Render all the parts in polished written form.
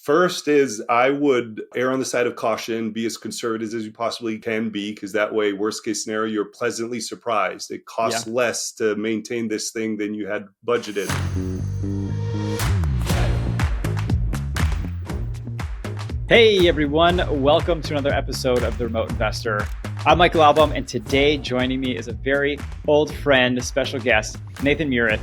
First is I would err on the side of caution, be as conservative as you possibly can be, because that way, worst case scenario, you're pleasantly surprised. It costs less to maintain this thing than you had budgeted. Hey everyone, welcome to another episode of The Remote Investor. I'm Michael Album, and today joining me is a very old friend, special guest, Nathan Murith.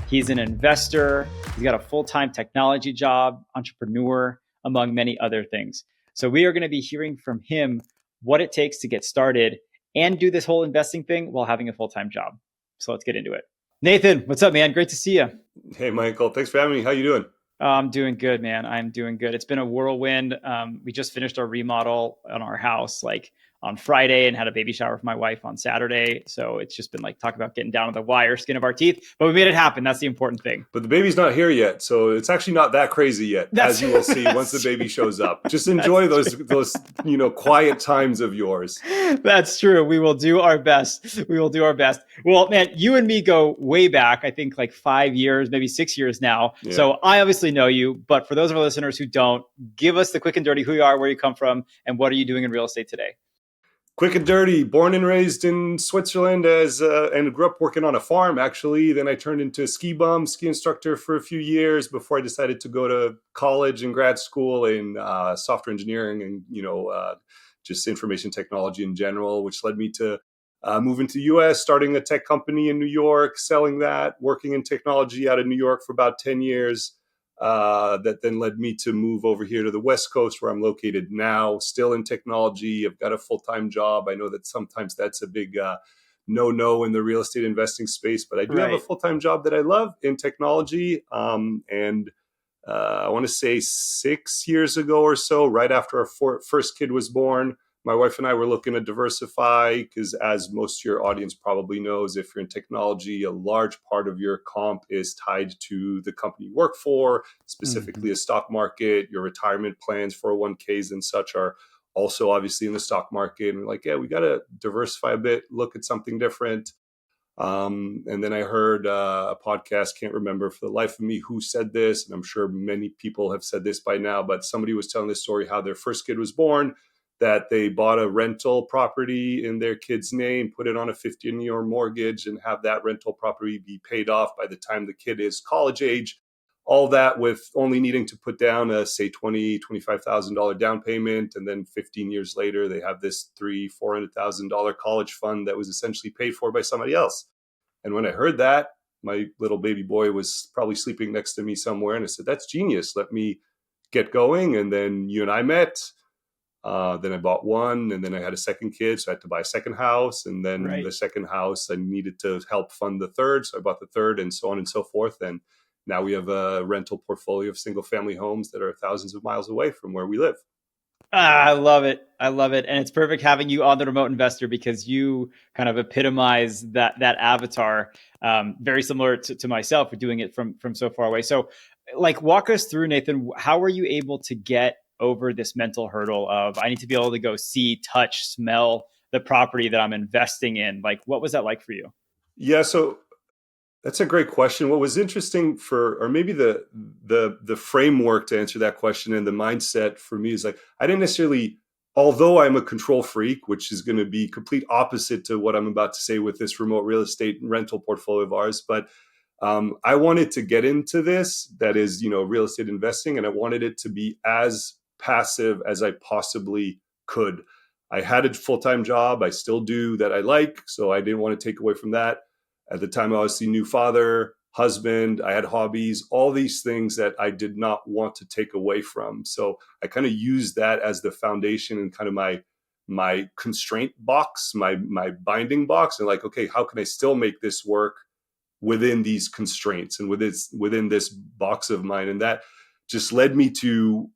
He's an investor, he's got a full-time technology job, entrepreneur, among many other things. So we are going to be hearing from him what it takes to get started and do this whole investing thing while having a full-time job. So let's get into it. Nathan, what's up, man? Great to see you. Hey, Michael. Thanks for having me. How you doing? I'm doing good, man. I'm doing good. It's been a whirlwind. We just finished our remodel on our house on Friday and had a baby shower for my wife on Saturday. So it's just been talk about getting down to the wire, skin of our teeth, but we made it happen. That's the important thing. But the baby's not here yet. So it's actually not that crazy yet, as you will see once the baby shows up. Just enjoy those quiet times of yours. That's true. We will do our best. Well, man, you and me go way back, I think 5 years, maybe 6 years now. Yeah. So I obviously know you, but for those of our listeners who don't, give us the quick and dirty who you are, where you come from, and what are you doing in real estate today? Quick and dirty, born and raised in Switzerland and grew up working on a farm, actually. Then I turned into a ski instructor for a few years before I decided to go to college and grad school in software engineering and, just information technology in general, which led me to move into the U.S., starting a tech company in New York, selling that, working in technology out of New York for about 10 years. That then led me to move over here to the West Coast where I'm located now, still in technology. I've got a full-time job. I know that sometimes that's a big no-no in the real estate investing space, but I do have a full-time job that I love in technology. And I want to say 6 years ago or so, right after our first kid was born, my wife and I were looking to diversify because, as most of your audience probably knows, if you're in technology, a large part of your comp is tied to the company you work for, specifically a stock market. Your retirement plans, 401ks and such are also obviously in the stock market. And we got to diversify a bit, look at something different. And then I heard a podcast, can't remember for the life of me who said this, and I'm sure many people have said this by now, but somebody was telling this story how their first kid was born, that they bought a rental property in their kid's name, put it on a 15-year mortgage, and have that rental property be paid off by the time the kid is college age. All that with only needing to put down a, say, $20,000, $25,000 down payment. And then 15 years later, they have this $300,000, $400,000 college fund that was essentially paid for by somebody else. And when I heard that, my little baby boy was probably sleeping next to me somewhere. And I said, that's genius. Let me get going. And then you and I met. Then I bought one, and then I had a second kid, so I had to buy a second house, and then the second house I needed to help fund the third, so I bought the third, and so on and so forth. And now we have a rental portfolio of single-family homes that are thousands of miles away from where we live. I love it. And it's perfect having you on The Remote Investor because you kind of epitomize that avatar, very similar to myself. We're doing it from so far away. So walk us through, Nathan, how were you able to get over this mental hurdle of I need to be able to go see, touch, smell the property that I'm investing in? What was that like for you? Yeah, so that's a great question. What was interesting or maybe the framework to answer that question and the mindset for me is I didn't necessarily, although I'm a control freak, which is going to be complete opposite to what I'm about to say with this remote real estate rental portfolio of ours, but I wanted to get into this, that is, real estate investing, and I wanted it to be as passive as I possibly could. I had a full-time job. I still do that I like. So I didn't want to take away from that. At the time, I was the new father, husband. I had hobbies, all these things that I did not want to take away from. So I kind of used that as the foundation and kind of my constraint box, my binding box. And okay, how can I still make this work within these constraints and within this box of mine? And that just led me to,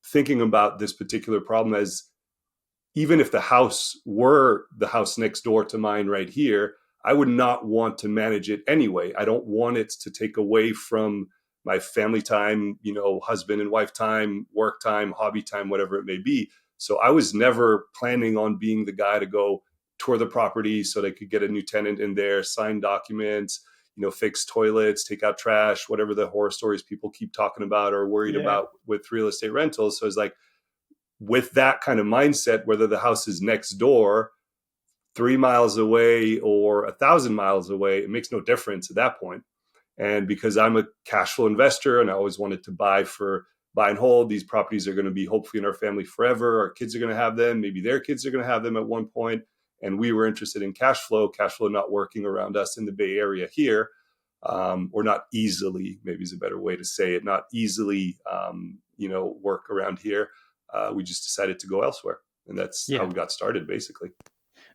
thinking about this particular problem as even if the house were the house next door to mine right here, I would not want to manage it anyway. I don't want it to take away from my family time, husband and wife time, work time, hobby time, whatever it may be. So I was never planning on being the guy to go tour the property so they could get a new tenant in there, sign documents, fix toilets, take out trash, whatever the horror stories people keep talking about or worried Yeah. about with real estate rentals. So it's like, with that kind of mindset, whether the house is next door, 3 miles away, or 1,000 miles away, it makes no difference at that point. And because I'm a cash flow investor and I always wanted to buy and hold, these properties are going to be hopefully in our family forever. Our kids are going to have them. Maybe their kids are going to have them at one point. And we were interested in cash flow not working around us in the Bay Area here, or not easily, maybe is a better way to say it, not easily, work around here. We just decided to go elsewhere. And that's how Yeah. we got started, basically.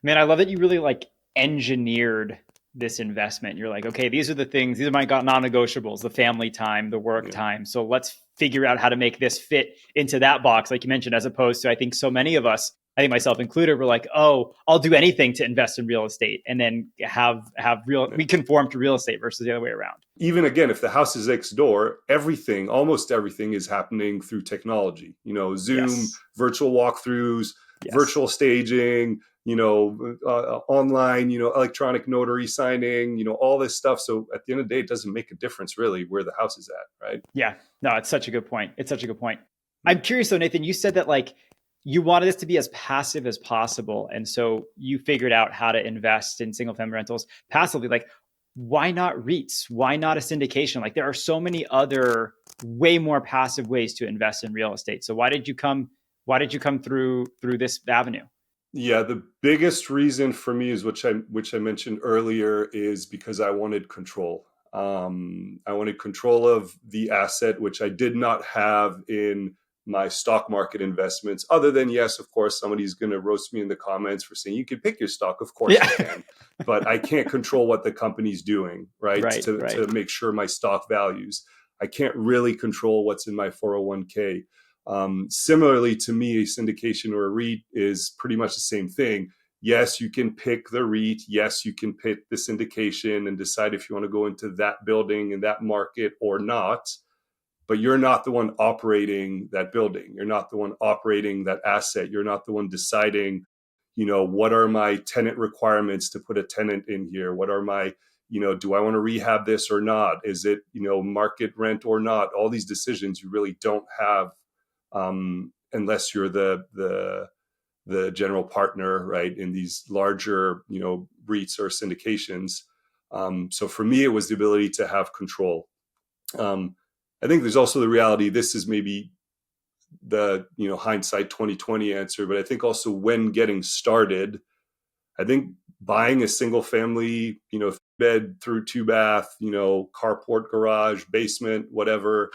Man, I love that you really like engineered this investment. You're like, okay, these are the things, these are my non-negotiables, the family time, the work Yeah. time. So let's figure out how to make this fit into that box, like you mentioned, as opposed to, I think so many of us, I think myself included, we're like, oh, I'll do anything to invest in real estate, and then we conform to real estate versus the other way around. Even again, if the house is next door, almost everything is happening through technology. Zoom, Yes. virtual walkthroughs, Yes. virtual staging, online, electronic notary signing, all this stuff. So at the end of the day, it doesn't make a difference really where the house is at, right? Yeah. No, it's such a good point. I'm curious though, Nathan, you said that like you wanted this to be as passive as possible. And so you figured out how to invest in single family rentals passively. Like, why not REITs? Why not a syndication? Like, there are so many other way more passive ways to invest in real estate. So why did you come through this avenue? Yeah, the biggest reason for me is which I mentioned earlier, is because I wanted control. I wanted control of the asset, which I did not have in my stock market investments. Other than, yes, of course, somebody's going to roast me in the comments for saying you can pick your stock. Of course, Yeah. you can, but I can't control what the company's doing, right? Right. To make sure my stock values. I can't really control what's in my 401k. Similarly, to me, a syndication or a REIT is pretty much the same thing. Yes, you can pick the REIT. Yes, you can pick the syndication and decide if you want to go into that building in that market or not. But you're not the one operating that building. You're not the one operating that asset. You're not the one deciding, what are my tenant requirements to put a tenant in here? What are my, do I want to rehab this or not? Is it, market rent or not? All these decisions you really don't have, unless you're the general partner, right, in these larger, REITs or syndications. So for me, it was the ability to have control. I think there's also the reality. This is maybe the hindsight 2020 answer, but I think also when getting started, I think buying a single family, bed through two bath, carport, garage, basement, whatever,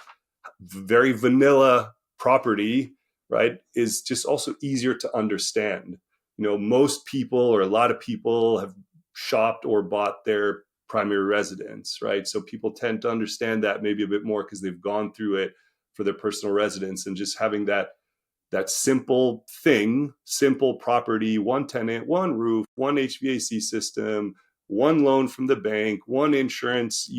very vanilla property, right, is just also easier to understand. Most people, or a lot of people, have shopped or bought their primary residence, right? So people tend to understand that maybe a bit more because they've gone through it for their personal residence. And just having that simple property, one tenant, one roof, one HVAC system, one loan from the bank, one insurance,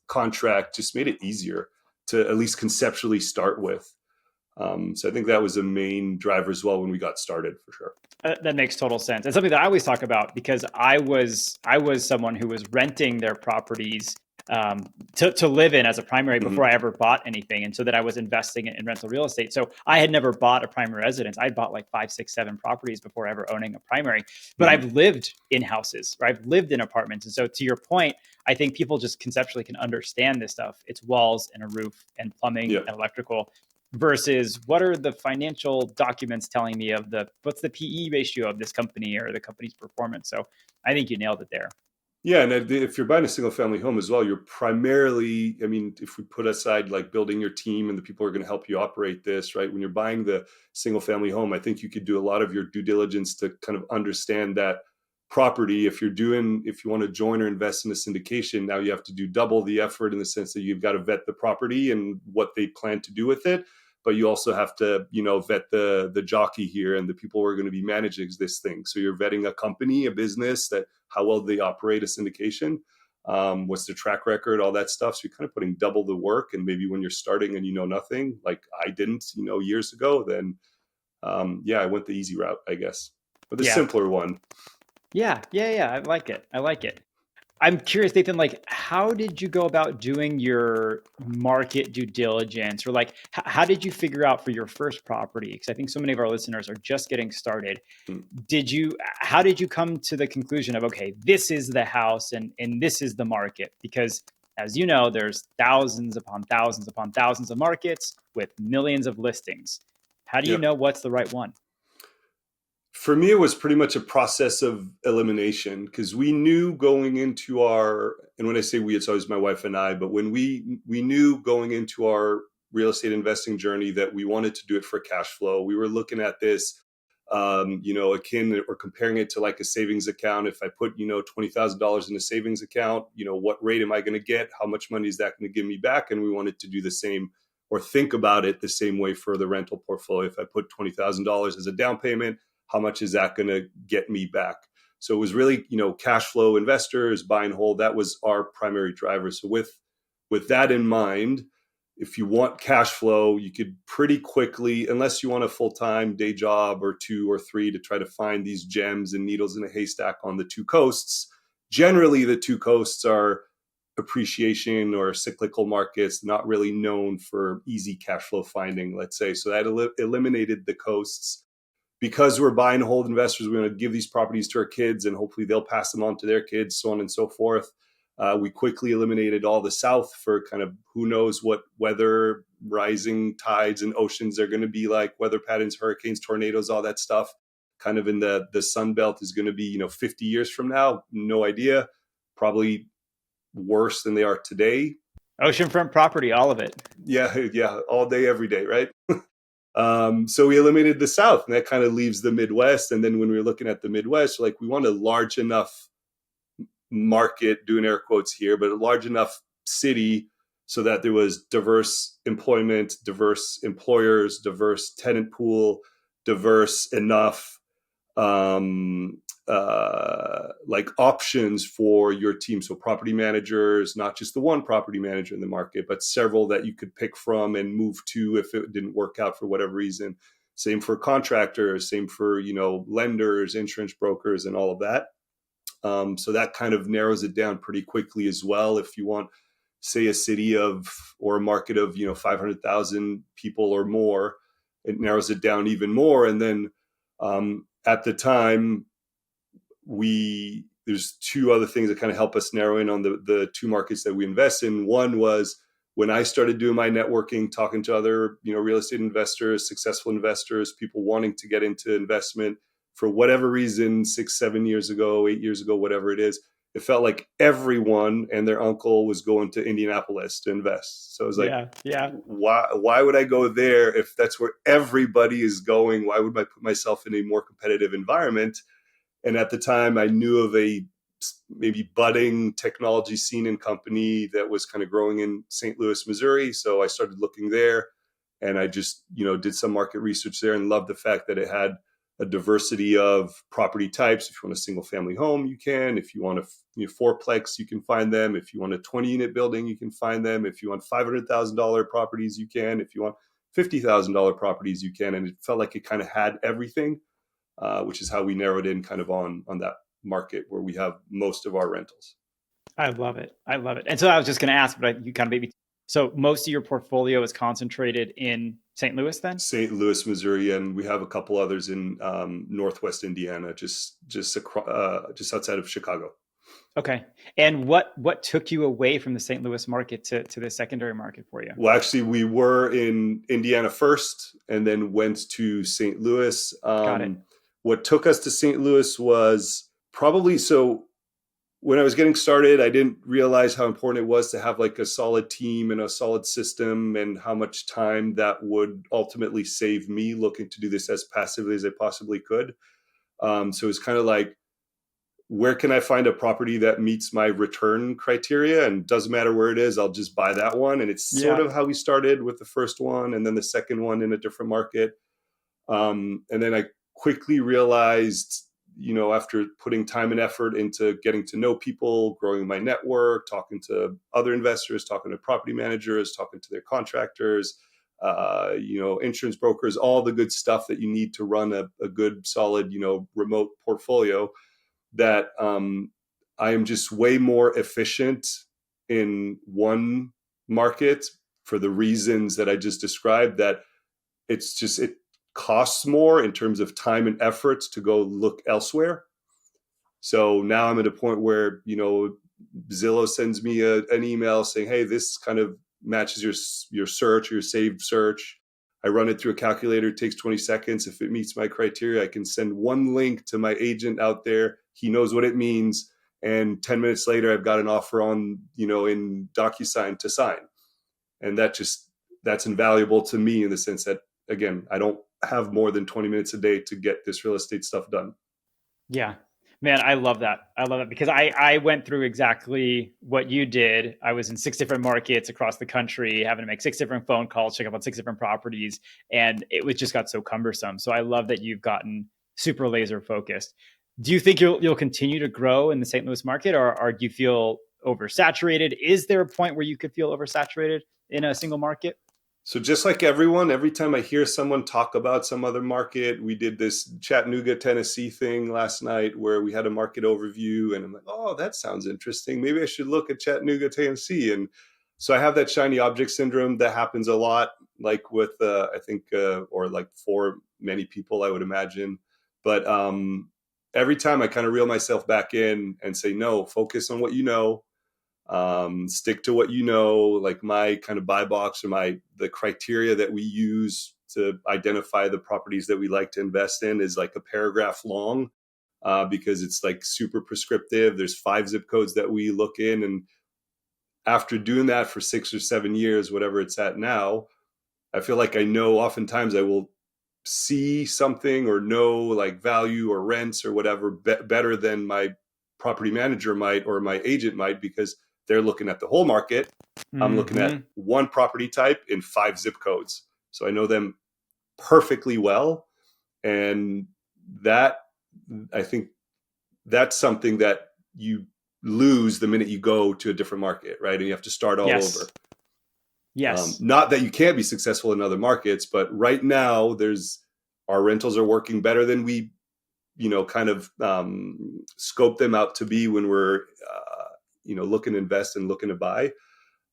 contract, just made it easier to at least conceptually start with. So I think that was a main driver as well when we got started, for sure. That makes total sense. And something that I always talk about, because I was someone who was renting their properties to live in as a primary before I ever bought anything. And so that I was investing in rental real estate. So I had never bought a primary residence. I'd bought like 5, 6, 7 properties before ever owning a primary, but I've lived in houses, or I've lived in apartments. And so to your point, I think people just conceptually can understand this stuff. It's walls and a roof and plumbing and electrical, versus what are the financial documents telling me of what's the PE ratio of this company or the company's performance. So I think you nailed it there. Yeah, and if you're buying a single family home as well, you're primarily, if we put aside like building your team and the people who are going to help you operate this, right? When you're buying the single family home, I think you could do a lot of your due diligence to kind of understand that property. If you want to join or invest in a syndication, now you have to do double the effort, in the sense that you've got to vet the property and what they plan to do with it. But you also have to, vet the jockey here and the people who are going to be managing this thing. So you're vetting a company, a business, that how well they operate a syndication, what's their track record, all that stuff. So you're kind of putting double the work. And maybe when you're starting and you know nothing, like I didn't, years ago, then I went the easy route, I guess, but the simpler one. Yeah. I like it. I'm curious, Nathan, like, how did you go about doing your market due diligence? Or like, how did you figure out for your first property? Because I think so many of our listeners are just getting started. Mm. How did you come to the conclusion of, okay, this is the house and this is the market? Because as you know, there's thousands upon thousands upon thousands of markets with millions of listings. How do you Yep. know what's the right one? For me, it was pretty much a process of elimination because we knew going into our, and when I say we, it's always my wife and I, but when we knew going into our real estate investing journey that we wanted to do it for cash flow. We were looking at this, akin or comparing it to like a savings account. If I put, $20,000 in a savings account, what rate am I going to get? How much money is that going to give me back? And we wanted to do the same or think about it the same way for the rental portfolio. If I put $20,000 as a down payment, how much is that going to get me back? So it was really, cash flow investors, buy and hold. That was our primary driver. So with that in mind, if you want cash flow, you could pretty quickly, unless you want a full-time day job or two or three to try to find these gems and needles in a haystack on the two coasts. Generally, the two coasts are appreciation or cyclical markets, not really known for easy cash flow finding, let's say. So that eliminated the coasts. Because we're buy and hold investors, we want to give these properties to our kids and hopefully they'll pass them on to their kids, so on and so forth. We quickly eliminated all the South for kind of who knows what weather, rising tides and oceans are going to be like, weather patterns, hurricanes, tornadoes, all that stuff. Kind of in the Sun Belt is going to be, 50 years from now, no idea. Probably worse than they are today. Oceanfront property, all of it. Yeah, all day, every day, right? So we eliminated the South, and that kind of leaves the Midwest. And then when we were looking at the Midwest, like we want a large enough market, doing air quotes here, but a large enough city so that there was diverse employment, diverse employers, diverse tenant pool, diverse enough like options for your team. So property managers, not just the one property manager in the market, but several that you could pick from and move to if it didn't work out for whatever reason. Same for contractors, same for, lenders, insurance brokers, and all of that. So that kind of narrows it down pretty quickly as well. If you want, say, a city of or a market of, 500,000 people or more, it narrows it down even more. And then at the time, there's two other things that kind of help us narrow in on the two markets that we invest in. One was when I started doing my networking, talking to other, real estate investors, successful investors, people wanting to get into investment for whatever reason, 6, 7 years ago, 8 years ago, whatever it is. It felt like everyone and their uncle was going to Indianapolis to invest. So it was like, yeah. Why would I go there if that's where everybody is going? Why would I put myself in a more competitive environment? And at the time, I knew of a maybe budding technology scene and company that was kind of growing in St. Louis, Missouri. So I started looking there, and I just, did some market research there and loved the fact that it had a diversity of property types. If you want a single family home, you can. If you want a fourplex, you can find them. If you want a 20-unit building, you can find them. If you want $500,000 properties, you can. If you want $50,000 properties, you can. And it felt like it kind of had everything. Which is how we narrowed in kind of on that market where we have most of our rentals. I love it. And so I was just going to ask, but you kind of maybe. So most of your portfolio is concentrated in St. Louis then? St. Louis, Missouri, and we have a couple others in Northwest Indiana, just outside of Chicago. Okay. And what took you away from the St. Louis market to the secondary market for you? Well, actually, we were in Indiana first and then went to St. Louis. Got it. What took us to St. Louis was probably, so when I was getting started, I didn't realize how important it was to have like a solid team and a solid system and how much time that would ultimately save me looking to do this as passively as I possibly could. So it's kind of like, where can I find a property that meets my return criteria? And doesn't matter where it is, I'll just buy that one. And it's sort of how we started with the first one and then the second one in a different market. And then I quickly realized, after putting time and effort into getting to know people, growing my network, talking to other investors, talking to property managers, talking to their contractors, insurance brokers, all the good stuff that you need to run a good, solid, remote portfolio, that I am just way more efficient in one market for the reasons that I just described, that it costs more in terms of time and effort to go look elsewhere. So now I'm at a point where, Zillow sends me an email saying, hey, this kind of matches your search, your saved search. I run it through a calculator. It takes 20 seconds. If it meets my criteria, I can send one link to my agent out there. He knows what it means. And 10 minutes later, I've got an offer on, in DocuSign to sign. And that's invaluable to me in the sense that, again, I don't have more than 20 minutes a day to get this real estate stuff done. Yeah. Man, I love that. I love it because I went through exactly what you did. I was in 6 different markets across the country, having to make 6 different phone calls, check up on 6 different properties. And it was just got so cumbersome. So I love that you've gotten super laser focused. Do you think you'll continue to grow in the St. Louis market, or do you feel oversaturated? Is there a point where you could feel oversaturated in a single market? So just like everyone, every time I hear someone talk about some other market, we did this Chattanooga, Tennessee thing last night where we had a market overview, and I'm like, oh, that sounds interesting. Maybe I should look at Chattanooga, Tennessee. And so I have that shiny object syndrome that happens a lot, like with, I think, or like for many people, I would imagine. But every time I kind of reel myself back in and say, no, focus on what you know. Stick to what you know. Like my kind of buy box or the criteria that we use to identify the properties that we like to invest in is like a paragraph long, because it's like super prescriptive. There's 5 zip codes that we look in, and after doing that for 6 or 7 years, whatever it's at now, I feel like I know oftentimes I will see something or know like value or rents or whatever better than my property manager might or my agent might, because they're looking at the whole market. I'm looking at one property type in 5 zip codes. So I know them perfectly well. And that, I think that's something that you lose the minute you go to a different market, right? And you have to start all over. Yes. Not that you can't be successful in other markets, but right now our rentals are working better than we, kind of scope them out to be when we're, looking to invest and looking to buy.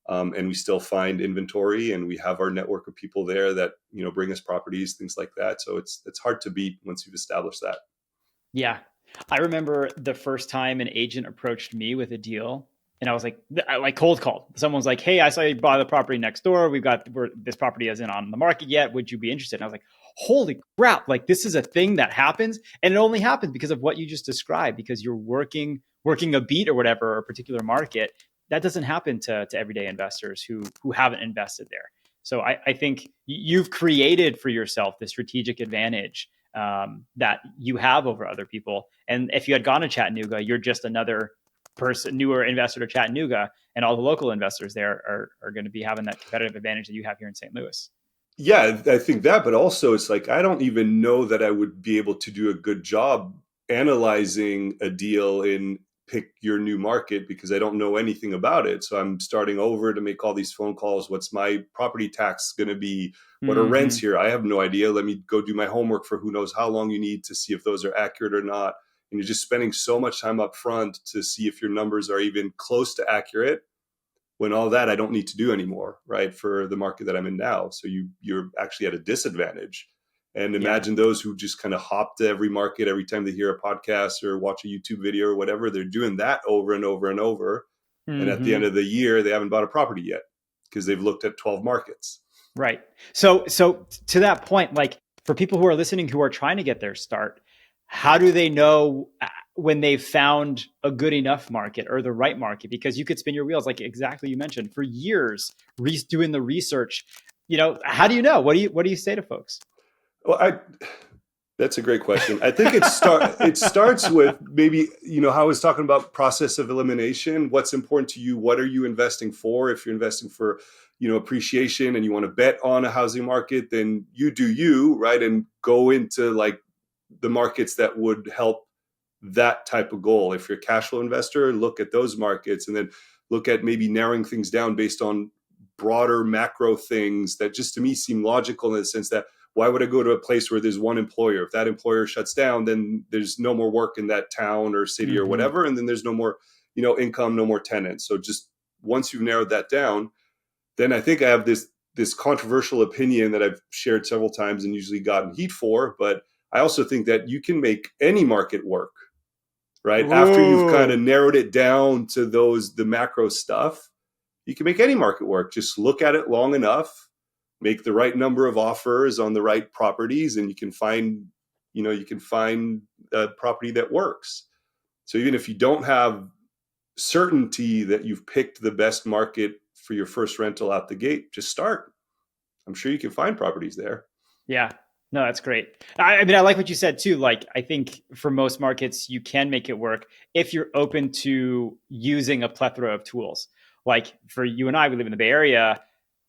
And we still find inventory, and we have our network of people there that, bring us properties, things like that. So it's hard to beat once you've established that. Yeah. I remember the first time an agent approached me with a deal, and I was like cold called. Someone was like, hey, I saw you buy the property next door. This property isn't on the market yet. Would you be interested? And I was like, holy crap. Like, this is a thing that happens. And it only happens because of what you just described, because you're working a beat or whatever, or a particular market. That doesn't happen to everyday investors who haven't invested there. So I think you've created for yourself the strategic advantage that you have over other people. And if you had gone to Chattanooga, you're just another newer investor to Chattanooga, and all the local investors there are going to be having that competitive advantage that you have here in St. Louis. Yeah, I think that, but also it's like, I don't even know that I would be able to do a good job analyzing a deal in pick your new market, because I don't know anything about it. So I'm starting over to make all these phone calls. What's my property tax going to be? What are rents here? I have no idea. Let me go do my homework for who knows how long you need to see if those are accurate or not. And you're just spending so much time up front to see if your numbers are even close to accurate, when all that I don't need to do anymore, right, for the market that I'm in now. So you're actually at a disadvantage. And imagine those who just kind of hop to every market every time they hear a podcast or watch a YouTube video or whatever. They're doing that over and over and over. And at the end of the year, they haven't bought a property yet because they've looked at 12 markets. Right. So to that point, like for people who are listening, who are trying to get their start, how do they know when they've found a good enough market or the right market? Because you could spin your wheels, like exactly you mentioned, for years, doing the research. How do you know? What do you say to folks? Well, that's a great question. I think it starts with maybe, how I was talking about process of elimination. What's important to you? What are you investing for? If you're investing for, appreciation and you want to bet on a housing market, then you do you, right? And go into like the markets that would help that type of goal. If you're a cash flow investor, look at those markets, and then look at maybe narrowing things down based on broader macro things that just to me seem logical, in the sense that, why would I go to a place where there's one employer? If that employer shuts down, then there's no more work in that town or city or whatever. And then there's no more income, no more tenants. So just once you've narrowed that down, then I think I have this controversial opinion that I've shared several times and usually gotten heat for, but I also think that you can make any market work, right? After you've kind of Ooh. narrowed it down to the macro stuff, you can make any market work. Just look at it long enough, make the right number of offers on the right properties, and you can find a property that works. So even if you don't have certainty that you've picked the best market for your first rental out the gate, just start. I'm sure you can find properties there. Yeah. No, that's great. I mean, I like what you said too. Like, I think for most markets, you can make it work if you're open to using a plethora of tools. Like for you and I, we live in the Bay Area.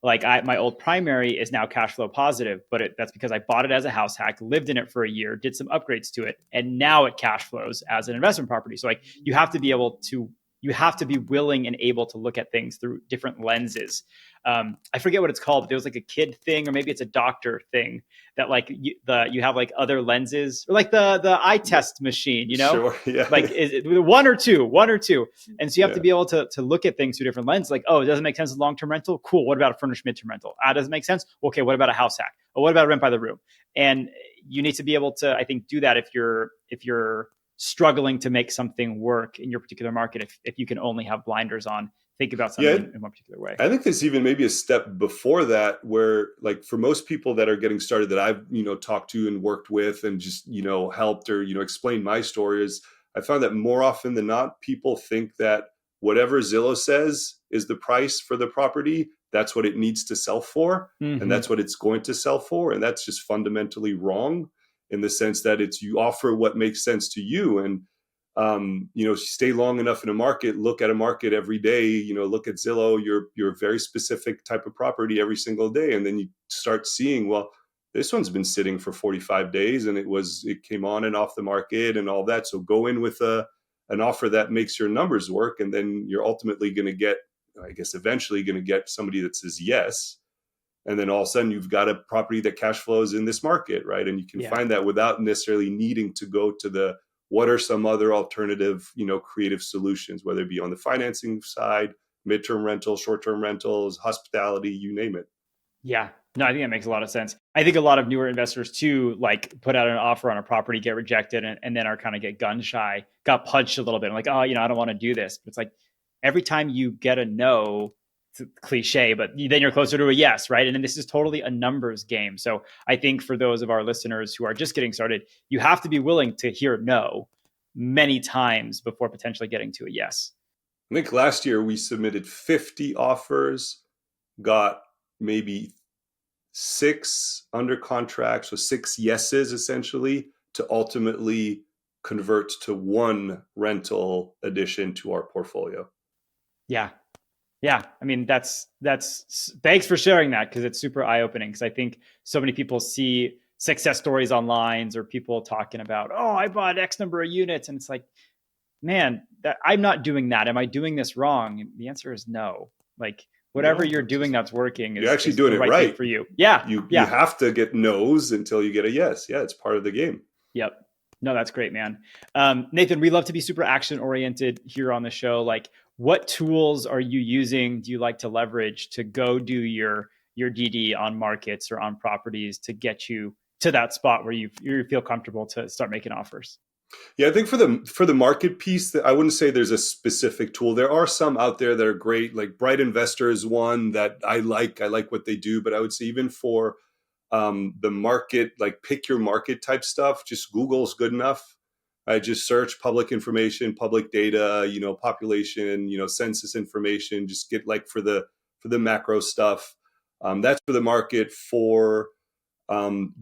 Like my old primary is now cash flow positive, but that's because I bought it as a house hack, lived in it for a year, did some upgrades to it, and now it cash flows as an investment property. So like you have to be willing and able to look at things through different lenses. I forget what it's called, but there was like a kid thing, or maybe it's a doctor thing that like you have like other lenses, or like the eye test machine, Sure. Yeah. like is it one or two, and so you have to be able to look at things through different lenses. Like, oh, it doesn't make sense as long-term rental. Cool. What about a furnished midterm rental? Doesn't make sense. Okay. What about a house hack? Or what about a rent by the room? And you need to be able to, I think, do that if you're struggling to make something work in your particular market. If you can only have blinders on, think about something Yeah. in one particular way. I think there's even maybe a step before that where, like, for most people that are getting started that I've, talked to and worked with and just, helped or, explained my story, is I found that more often than not, people think that whatever Zillow says is the price for the property, that's what it needs to sell for. Mm-hmm. And that's what it's going to sell for. And that's just fundamentally wrong, in the sense that you offer what makes sense to you. And stay long enough in a market, look at a market every day, look at Zillow, your very specific type of property every single day. And then you start seeing, well, this one's been sitting for 45 days and it came on and off the market and all that. So go in with an offer that makes your numbers work. And then you're ultimately going to get, I guess, eventually going to get somebody that says yes. And then all of a sudden you've got a property that cash flows in this market, right? And you can find that without necessarily needing to go to what are some other alternative, creative solutions, whether it be on the financing side, midterm rentals, short-term rentals, hospitality, you name it. Yeah. No, I think that makes a lot of sense. I think a lot of newer investors too, like put out an offer on a property, get rejected, and then are kind of get gun shy, got punched a little bit. Like, oh, I don't want to do this. But it's like every time you get a no, it's cliche, but then you're closer to a yes, right? And then this is totally a numbers game. So I think for those of our listeners who are just getting started, you have to be willing to hear no many times before potentially getting to a yes. I think last year we submitted 50 offers, got maybe 6 under contract, so 6 yeses essentially, to ultimately convert to 1 rental addition to our portfolio. Yeah. Yeah. I mean, that's thanks for sharing that, because it's super eye-opening. Because I think so many people see success stories online or people talking about, oh, I bought X number of units. And it's like, man, I'm not doing that. Am I doing this wrong? And the answer is no. Like whatever you're doing that's working is, you're actually doing the it right for you. Yeah. You have to get no's until you get a yes. Yeah, it's part of the game. Yep. No, that's great, man. Nathan, we love to be super action oriented here on the show. Like, what tools are you using? Do you like to leverage to go do your DD on markets or on properties to get you to that spot where you feel comfortable to start making offers? Yeah, I think for the market piece, I wouldn't say there's a specific tool. There are some out there that are great, like Bright Investor is one that I like. I like what they do, but I would say even for the market, like pick your market type stuff, just Google's good enough. I just search public information, public data, population, census information. Just get like for the macro stuff. That's for the market. For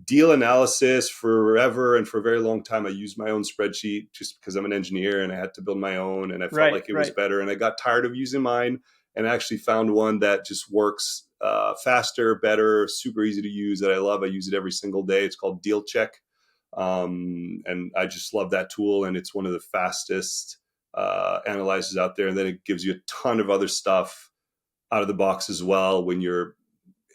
deal analysis, forever and for a very long time, I used my own spreadsheet just because I'm an engineer and I had to build my own, and I felt like it was better. And I got tired of using mine and actually found one that just works faster, better, super easy to use, that I love. I use it every single day. It's called Deal Check. And I just love that tool. And it's one of the fastest analyzers out there. And then it gives you a ton of other stuff out of the box as well when you're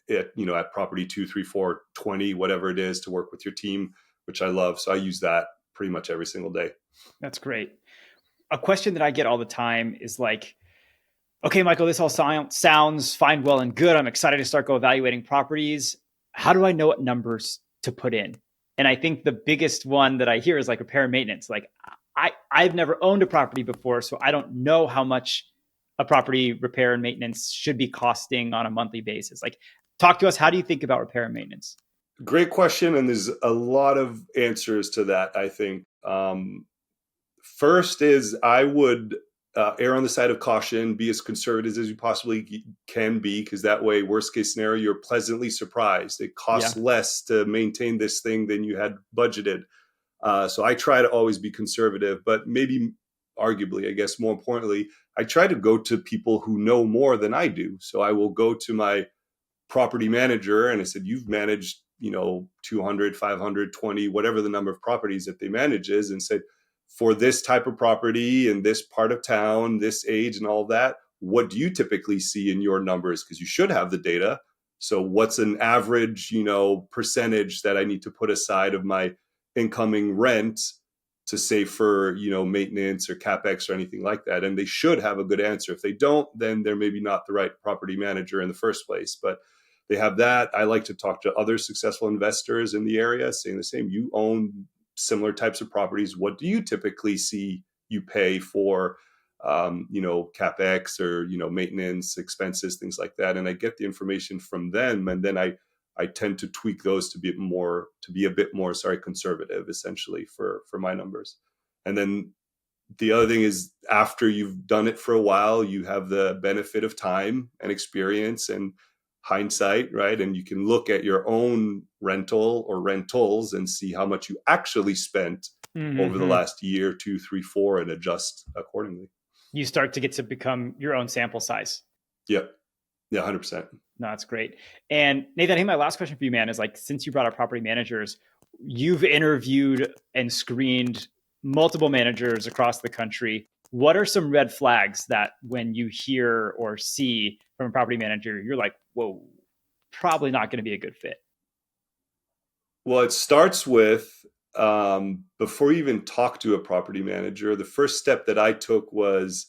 at property 2, 3, 4, 20, whatever it is, to work with your team, which I love. So I use that pretty much every single day. That's great. a question that I get all the time is like, okay, Michael, this all sounds fine, well, and good. I'm excited to start go evaluating properties. How do I know what numbers to put in? And I think the biggest one that I hear is like repair and maintenance. Like I've never owned a property before, so I don't know how much a property repair and maintenance should be costing on a monthly basis. Like, talk to us. How do you think about repair and maintenance? Great question. And there's a lot of answers to that, I think. First is I would err on the side of caution, be as conservative as you possibly can be, because that way, worst case scenario, you're pleasantly surprised. It costs less to maintain this thing than you had budgeted. So I try to always be conservative, but maybe arguably, I guess more importantly, I try to go to people who know more than I do. So I will go to my property manager and I said, you've managed, 200, 520, whatever the number of properties that they manage is, and said, for this type of property in this part of town, this age and all that, what do you typically see in your numbers? Because you should have the data. So what's an average, percentage that I need to put aside of my incoming rent to save for, maintenance or CapEx or anything like that? And they should have a good answer. If they don't, then they're maybe not the right property manager in the first place. But they have that. I like to talk to other successful investors in the area saying the same. You own similar types of properties. What do you typically see you pay for, CapEx or, maintenance expenses, things like that? And I get the information from them. And then I tend to tweak those to be a bit more conservative, essentially, for my numbers. And then the other thing is, after you've done it for a while, you have the benefit of time and experience and hindsight, right? And you can look at your own rental or rentals and see how much you actually spent over the last year, 2, 3, 4, and adjust accordingly. You start to get to become your own sample size. Yep. Yeah, 100%. No, that's great. And Nathan, I think my last question for you, man, is like, since you brought up property managers, you've interviewed and screened multiple managers across the country. What are some red flags that when you hear or see from a property manager, you're like, whoa, probably not going to be a good fit? Well, it starts with, before you even talk to a property manager, the first step that I took was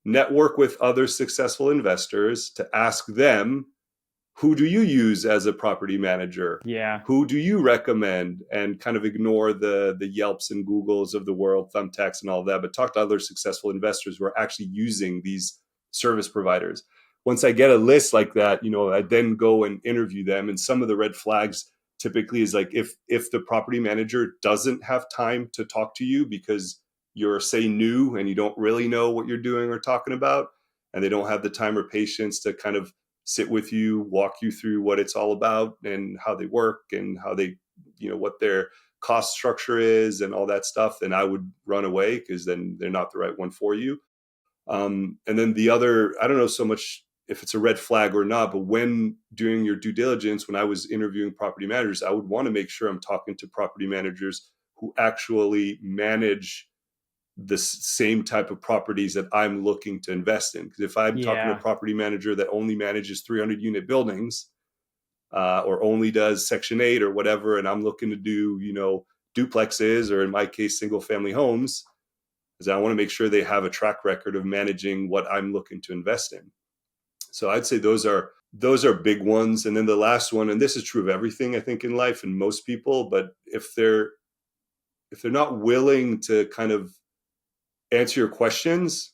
network with other successful investors to ask them, who do you use as a property manager? Yeah. Who do you recommend? And kind of ignore the Yelps and Googles of the world, Thumbtacks and all that, but talk to other successful investors who are actually using these service providers. Once I get a list like that, I then go and interview them. And some of the red flags typically is like, if the property manager doesn't have time to talk to you because you're, say, new and you don't really know what you're doing or talking about, and they don't have the time or patience to kind of sit with you, walk you through what it's all about and how they work and how they, what their cost structure is and all that stuff, then I would run away, because then they're not the right one for you. And then the other, I don't know so much if it's a red flag or not, but when doing your due diligence, when I was interviewing property managers, I would want to make sure I'm talking to property managers who actually manage the same type of properties that I'm looking to invest in. Because if I'm talking to a property manager that only manages 300 unit buildings, or only does Section 8 or whatever, and I'm looking to do, duplexes, or in my case, single family homes, is I want to make sure they have a track record of managing what I'm looking to invest in. So I'd say those are big ones. And then the last one, and this is true of everything, I think, in life and most people, but if they're not willing to kind of answer your questions,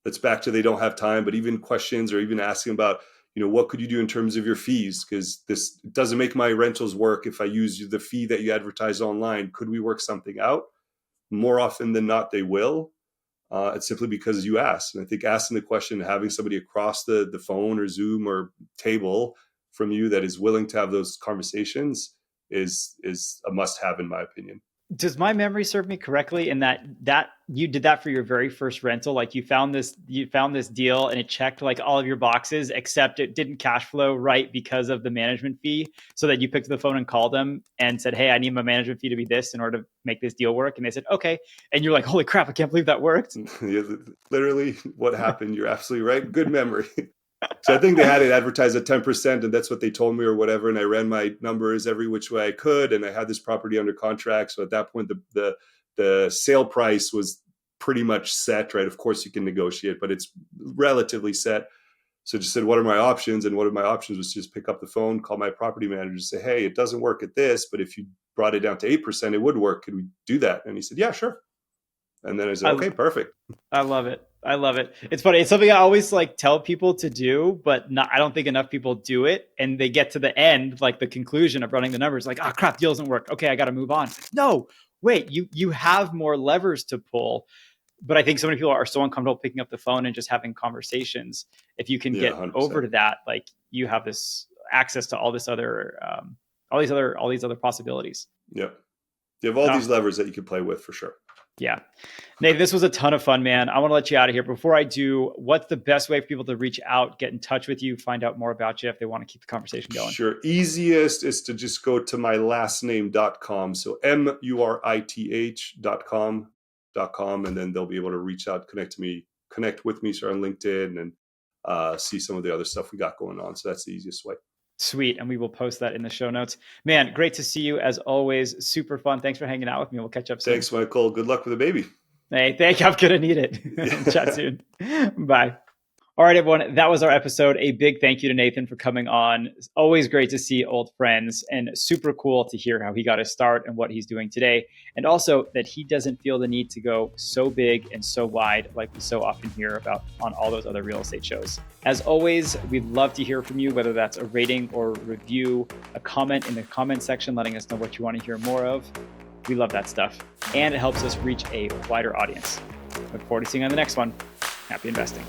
that's back to they don't have time, but even questions, or even asking about, what could you do in terms of your fees? Because this doesn't make my rentals work if I use the fee that you advertise online. Could we work something out? More often than not, they will. It's simply because you asked. And I think asking the question, having somebody across the phone or Zoom or table from you that is willing to have those conversations is a must-have, in my opinion. Does my memory serve me correctly in that you did that for your very first rental? Like you found this deal and it checked like all of your boxes, except it didn't cash flow right because of the management fee, so that you picked up the phone and called them and said, hey, I need my management fee to be this in order to make this deal work. And they said, okay. And you're like, holy crap, I can't believe that worked. Yeah, literally what happened. You're absolutely right. Good memory. So I think they had it advertised at 10%, and that's what they told me or whatever. And I ran my numbers every which way I could, and I had this property under contract. So at that point, the sale price was pretty much set, right? Of course you can negotiate, but it's relatively set. So just said, what are my options? And one of my options was just pick up the phone, call my property manager, and say, hey, it doesn't work at this, but if you brought it down to 8%, it would work. Could we do that? And he said, yeah, sure. And then I said, okay, perfect. I love it. I love it. It's funny. It's something I always like tell people to do, but I don't think enough people do it. And they get to the end, like the conclusion of running the numbers, like, oh crap, deal doesn't work. Okay, I got to move on. No, wait, you have more levers to pull. But I think so many people are so uncomfortable picking up the phone and just having conversations. If you can get 100%. over to that, like you have this access to all these other possibilities. Yep. You have all these levers that you can play with for sure. Yeah. Nate, this was a ton of fun, man. I want to let you out of here. Before I do, what's the best way for people to reach out, get in touch with you, find out more about you if they want to keep the conversation going? Sure. Easiest is to just go to my lastname.com. So MURITH.com, and then they'll be able to reach out, connect with me on LinkedIn and see some of the other stuff we got going on. So that's the easiest way. Sweet. And we will post that in the show notes. Man, great to see you as always. Super fun. Thanks for hanging out with me. We'll catch up soon. Thanks, Michael. Good luck with the baby. Hey, thank you. I'm going to need it. Chat soon. Bye. All right, everyone. That was our episode. A big thank you to Nathan for coming on. It's always great to see old friends and super cool to hear how he got his start and what he's doing today. And also that he doesn't feel the need to go so big and so wide like we so often hear about on all those other real estate shows. As always, we'd love to hear from you, whether that's a rating or review, a comment in the comment section letting us know what you want to hear more of. We love that stuff. And it helps us reach a wider audience. Look forward to seeing you on the next one. Happy investing.